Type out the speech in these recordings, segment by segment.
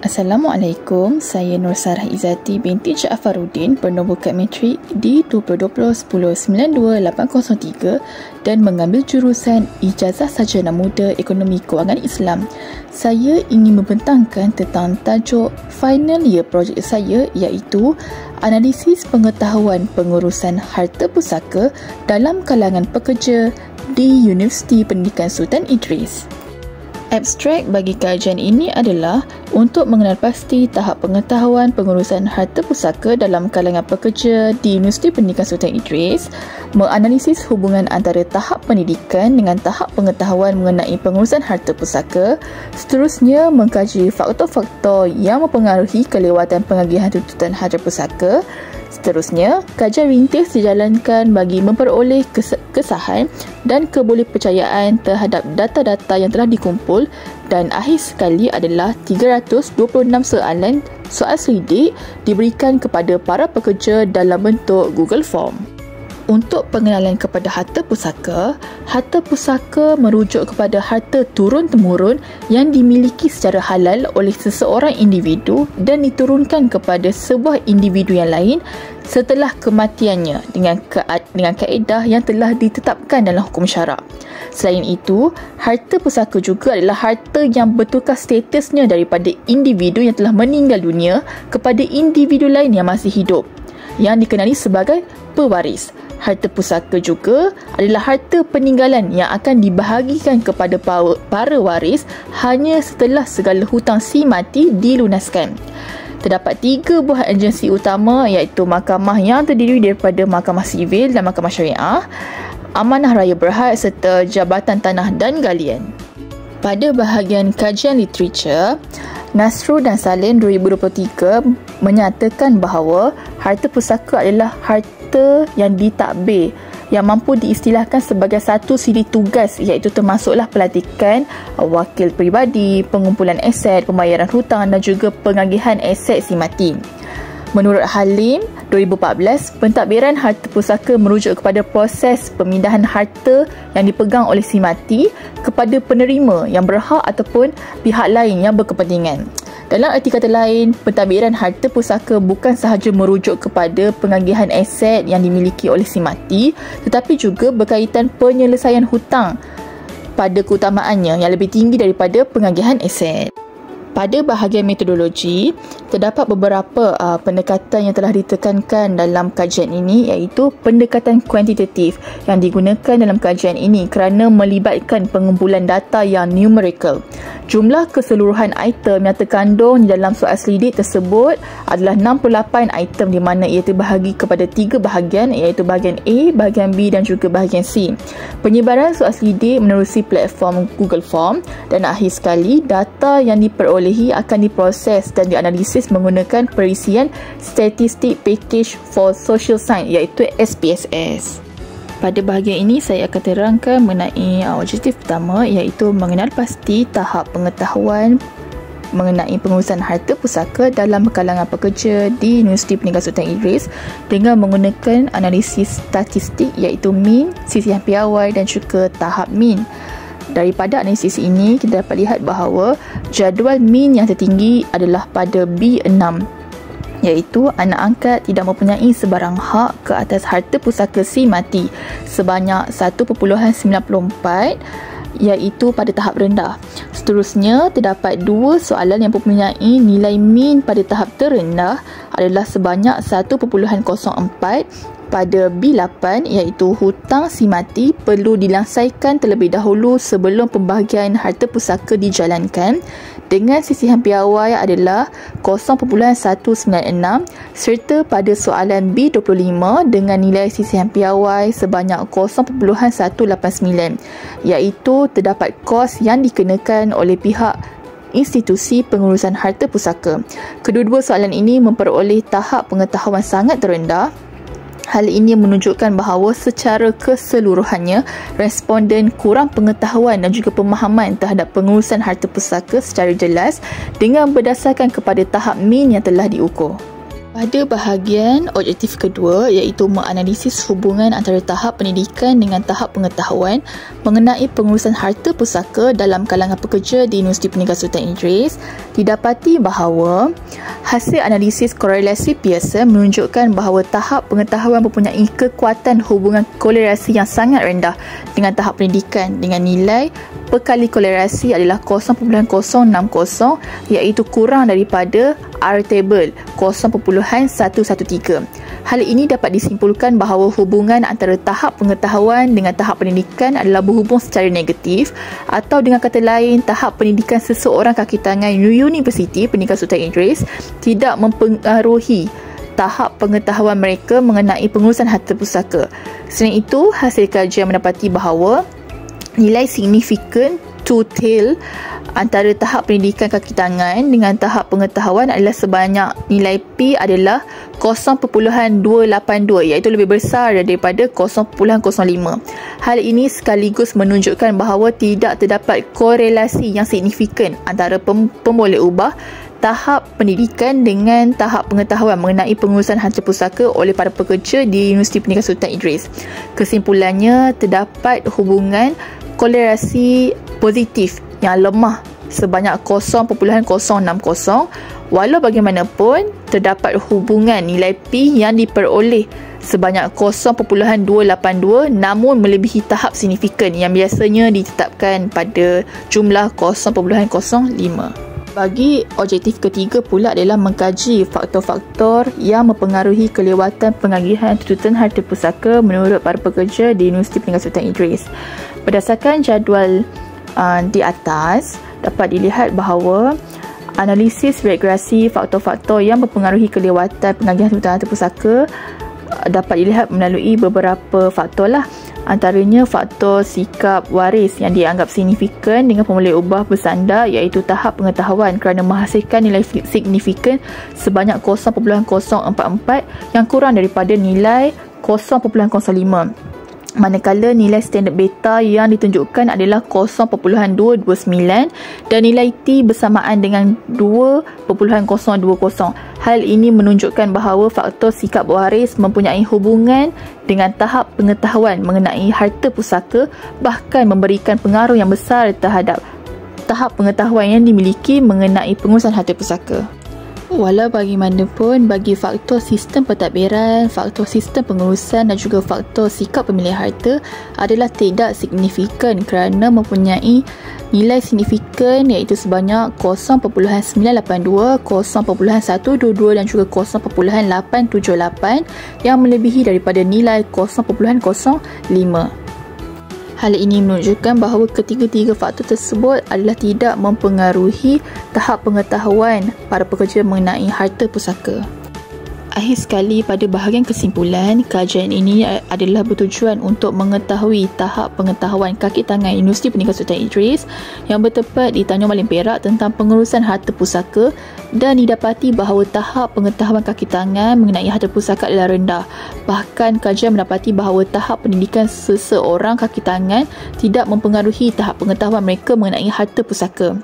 Assalamualaikum, saya Nur Sarah Izzati binti Ja'faruddin, bernombor kad matrik di 2020-1092-803 dan mengambil jurusan Ijazah Sarjana Muda Ekonomi Kewangan Islam. Saya ingin membentangkan tentang tajuk final year projek saya, iaitu Analisis Pengetahuan Pengurusan Harta Pusaka dalam kalangan pekerja di Universiti Pendidikan Sultan Idris. Abstrak bagi kajian ini adalah untuk mengenal pasti tahap pengetahuan pengurusan harta pusaka dalam kalangan pekerja di Universiti Pendidikan Sultan Idris, menganalisis hubungan antara tahap pendidikan dengan tahap pengetahuan mengenai pengurusan harta pusaka, seterusnya mengkaji faktor-faktor yang mempengaruhi kelewatan pengagihan tuntutan harta pusaka. Seterusnya, kajian rintis dijalankan bagi memperoleh kesahan dan kebolehpercayaan terhadap data-data yang telah dikumpul, dan akhir sekali adalah 326 soal selidik diberikan kepada para pekerja dalam bentuk Google Form. Untuk pengenalan kepada harta pusaka merujuk kepada harta turun-temurun yang dimiliki secara halal oleh seseorang individu dan diturunkan kepada sebuah individu yang lain setelah kematiannya dengan kaedah yang telah ditetapkan dalam hukum syarak. Selain itu, harta pusaka juga adalah harta yang bertukar statusnya daripada individu yang telah meninggal dunia kepada individu lain yang masih hidup, yang dikenali sebagai pewaris. Harta pusaka juga adalah harta peninggalan yang akan dibahagikan kepada para waris hanya setelah segala hutang si mati dilunaskan. Terdapat 3 buah agensi utama, iaitu mahkamah yang terdiri daripada mahkamah sivil dan mahkamah syariah, amanah raya berhad serta jabatan tanah dan galian. Pada bahagian kajian literature, Nasrul dan Salim 2023 menyatakan bahawa harta pusaka adalah harta yang ditadbir, yang mampu diistilahkan sebagai satu siri tugas, iaitu termasuklah pelantikan wakil peribadi, pengumpulan aset, pembayaran hutang dan juga pengagihan aset si mati. Menurut Halim 2014, pentadbiran harta pusaka merujuk kepada proses pemindahan harta yang dipegang oleh si mati kepada penerima yang berhak ataupun pihak lain yang berkepentingan. Dalam erti kata lain, pentadbiran harta pusaka bukan sahaja merujuk kepada pengagihan aset yang dimiliki oleh si mati, tetapi juga berkaitan penyelesaian hutang pada keutamaannya yang lebih tinggi daripada pengagihan aset. Pada bahagian metodologi, terdapat beberapa pendekatan yang telah ditekankan dalam kajian ini, iaitu pendekatan kuantitatif yang digunakan dalam kajian ini kerana melibatkan pengumpulan data yang numerical. Jumlah keseluruhan item yang terkandung di dalam soal selidik tersebut adalah 68 item, di mana ia terbahagi kepada 3 bahagian, iaitu bahagian A, bahagian B dan juga bahagian C. Penyebaran soal selidik menerusi platform Google Form, dan akhir sekali data yang diperolehi akan diproses dan dianalisis menggunakan perisian Statistic Package for Social Science, iaitu SPSS. Pada bahagian ini saya akan terangkan mengenai objektif pertama, iaitu mengenal pasti tahap pengetahuan mengenai pengurusan harta pusaka dalam kalangan pekerja di Universiti Pendidikan Sultan Idris dengan menggunakan analisis statistik, iaitu mean, sisihan piawai dan juga tahap mean. Daripada analisis ini, kita dapat lihat bahawa jadual mean yang tertinggi adalah pada B6, iaitu anak angkat tidak mempunyai sebarang hak ke atas harta pusaka si mati sebanyak 1.94, iaitu pada tahap rendah. Seterusnya, terdapat 2 soalan yang mempunyai nilai mean pada tahap terendah adalah sebanyak 1.04 pada B8, iaitu hutang si mati perlu dilangsaikan terlebih dahulu sebelum pembahagian harta pusaka dijalankan, dengan sisihan piawai adalah 0.196, serta pada soalan B25 dengan nilai sisihan piawai sebanyak 0.189, iaitu terdapat kos yang dikenakan oleh pihak institusi pengurusan harta pusaka. Kedua-dua soalan ini memperoleh tahap pengetahuan sangat terendah. Hal ini menunjukkan bahawa secara keseluruhannya responden kurang pengetahuan dan juga pemahaman terhadap pengurusan harta pusaka secara jelas dengan berdasarkan kepada tahap mean yang telah diukur. Pada bahagian objektif kedua, iaitu menganalisis hubungan antara tahap pendidikan dengan tahap pengetahuan mengenai pengurusan harta pusaka dalam kalangan pekerja di Universiti Peninggalan Sultan Idris, didapati bahawa hasil analisis korelasi Pearson menunjukkan bahawa tahap pengetahuan mempunyai kekuatan hubungan kolerasi yang sangat rendah dengan tahap pendidikan dengan nilai perkali kolerasi adalah 0.060, iaitu kurang daripada R-table 0.113. Hal ini dapat disimpulkan bahawa hubungan antara tahap pengetahuan dengan tahap pendidikan adalah berhubung secara negatif, atau dengan kata lain, tahap pendidikan seseorang kaki tangan Universiti Peninggalan Sultan Idris tidak mempengaruhi tahap pengetahuan mereka mengenai pengurusan harta pusaka. Selain itu, hasil kajian mendapati bahawa nilai signifikan two-tail antara tahap pendidikan kaki tangan dengan tahap pengetahuan adalah sebanyak nilai P adalah 0.282, iaitu lebih besar daripada 0.05. Hal ini sekaligus menunjukkan bahawa tidak terdapat korelasi yang signifikan antara pemboleh ubah tahap pendidikan dengan tahap pengetahuan mengenai pengurusan harta pusaka oleh para pekerja di Universiti Peninggalan Sultan Idris. Kesimpulannya, terdapat hubungan kolerasi positif yang lemah sebanyak 0.060. Walau bagaimanapun, terdapat hubungan nilai P yang diperoleh sebanyak 0.282 namun melebihi tahap signifikan yang biasanya ditetapkan pada jumlah 0.05. Bagi objektif ketiga pula adalah mengkaji faktor-faktor yang mempengaruhi kelewatan pengagihan tuntutan harta pusaka menurut para pekerja di Universiti Peninggalan Sultan Idris. Berdasarkan jadual di atas, dapat dilihat bahawa analisis regresi faktor-faktor yang mempengaruhi kelewatan pengagihan tuntutan harta pusaka dapat dilihat melalui beberapa faktor lah. Antaranya faktor sikap waris yang dianggap signifikan dengan pemboleh ubah bersandar, iaitu tahap pengetahuan kerana menghasilkan nilai signifikan sebanyak 0.044 yang kurang daripada nilai 0.05. Manakala nilai standard beta yang ditunjukkan adalah 0.229 dan nilai T bersamaan dengan 2.020. Hal ini menunjukkan bahawa faktor sikap waris mempunyai hubungan dengan tahap pengetahuan mengenai harta pusaka, bahkan memberikan pengaruh yang besar terhadap tahap pengetahuan yang dimiliki mengenai pengurusan harta pusaka. Walau bagaimanapun, bagi faktor sistem pentadbiran, faktor sistem pengurusan dan juga faktor sikap pemilih harta adalah tidak signifikan kerana mempunyai nilai signifikan iaitu sebanyak 0.982, 0.122 dan juga 0.878 yang melebihi daripada nilai 0.05. Hal ini menunjukkan bahawa ketiga-tiga faktor tersebut adalah tidak mempengaruhi tahap pengetahuan para pekerja mengenai harta pusaka. Akhir sekali, pada bahagian kesimpulan, kajian ini adalah bertujuan untuk mengetahui tahap pengetahuan kaki tangan Universiti Peninggalan Sultan Idris yang bertempat di Tanjung Malim Perak tentang pengurusan harta pusaka, dan didapati bahawa tahap pengetahuan kaki tangan mengenai harta pusaka adalah rendah. Bahkan kajian mendapati bahawa tahap pendidikan seseorang kaki tangan tidak mempengaruhi tahap pengetahuan mereka mengenai harta pusaka.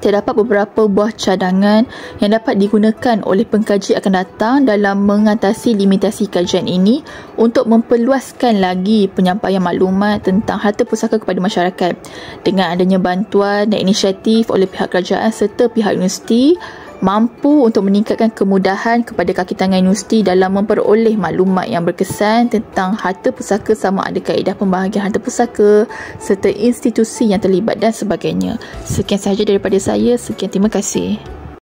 Terdapat beberapa buah cadangan yang dapat digunakan oleh pengkaji akan datang dalam mengatasi limitasi kajian ini untuk memperluaskan lagi penyampaian maklumat tentang harta pusaka kepada masyarakat. Dengan adanya bantuan dan inisiatif oleh pihak kerajaan serta pihak universiti, mampu untuk meningkatkan kemudahan kepada kaki tangan universiti dalam memperoleh maklumat yang berkesan tentang harta pusaka, sama ada kaedah pembahagian harta pusaka serta institusi yang terlibat dan sebagainya. Sekian sahaja daripada saya. Sekian, terima kasih.